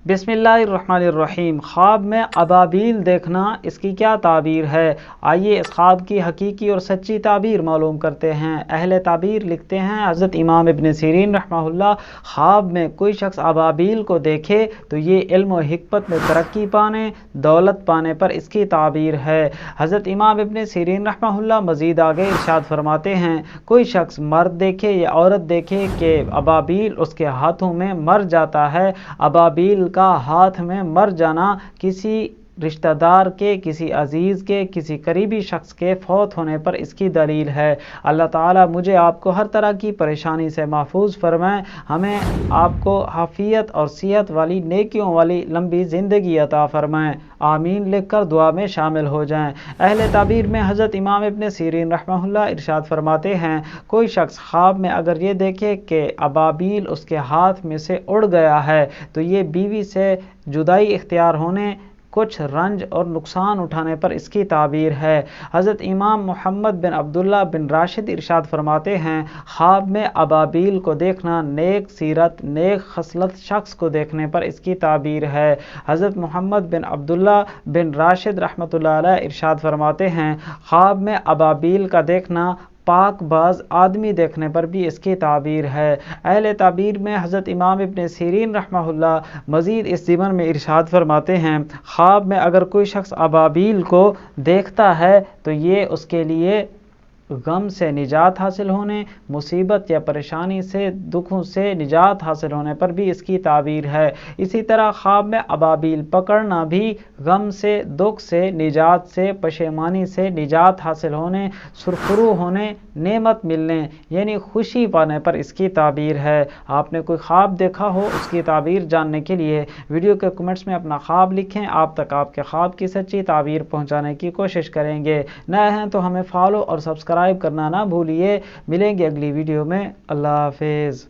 बिस्मिल्लाहिर्रहमानिर्रहीम। ख्वाब में अबाबील देखना, इसकी क्या ताबीर है? आइए इस ख्वाब की हकीकी और सच्ची ताबीर मालूम करते हैं। अहले ताबीर लिखते हैं, हज़रत इमाम इब्न सीरीन रहमहुल्लाह ख्वाब में कोई शख्स अबाबील को देखे तो ये इल्म और हिकमत में तरक्की पाने, दौलत पाने पर इसकी ताबीर है। हज़रत इमाम इब्न सीरीन रहमहुल्लाह मज़ीद आगे इरशाद फरमाते हैं, कोई शख्स मर्द देखे या औरत देखे कि अबाबील उसके हाथों में मर जाता है। अबाबील का हाथ में मर जाना किसी रिश्तेदार के, किसी अजीज़ के, किसी करीबी शख्स के फौत होने पर इसकी दलील है। अल्लाह ताला मुझे आपको हर तरह की परेशानी से महफूज फरमाएँ, हमें आपको हाफियत और सिहत वाली, नेकियों वाली लंबी ज़िंदगी अता फरमाएँ। आमीन लिख कर दुआ में शामिल हो जाएँ। अहले ताबीर में हज़रत इमाम इब्न सीरीन रहमहुल्लाह इरशाद फरमाते हैं, कोई शख्स ख्वाब में अगर ये देखे कि अबाबील उसके हाथ में से उड़ गया है तो ये बीवी से जुदाई इख्तियार होने, कुछ रंज और नुकसान उठाने पर इसकी ताबीर है। हज़रत इमाम मोहम्मद बिन अब्दुल्ला बिन राशिद इरशाद फरमाते हैं, ख्वाब में अबाबील को देखना नेक सीरत, नेक खसलत शख्स को देखने पर इसकी ताबीर है। हज़रत मोहम्मद बिन अब्दुल्ला बिन राशिद रहमतुल्लाह अलैह इरशाद फरमाते हैं, ख्वाब में अबाबील का देखना पाक बाज आदमी देखने पर भी इसकी ताबीर है। अहले ताबीर में हज़रत इमाम इब्न सीरीन रहमहुल्लाह मज़ीद इस ज़िमन में इरशाद फरमाते हैं, ख्वाब में अगर कोई शख्स अबाबील को देखता है तो ये उसके लिए गम से निजात हासिल होने, मुसीबत या परेशानी से, दुखों से निजात हासिल होने पर भी इसकी ताबीर है। इसी तरह ख्वाब में अबाबील पकड़ना भी गम से, दुख से निजात से, पशेमानी से निजात हासिल होने, सुरखरू होने, नेमत मिलने यानी खुशी पाने पर इसकी ताबीर है। आपने कोई ख्वाब देखा हो, उसकी ताबीर जानने के लिए वीडियो के कमेंट्स में अपना ख्वाब लिखें। आप तक आपके ख्वाब की सच्ची ताबीर पहुँचाने की कोशिश करेंगे। नए हैं तो हमें फॉलो और सब्सक्राइब करना ना भूलिए। मिलेंगे अगली वीडियो में। अल्लाह हाफिज़।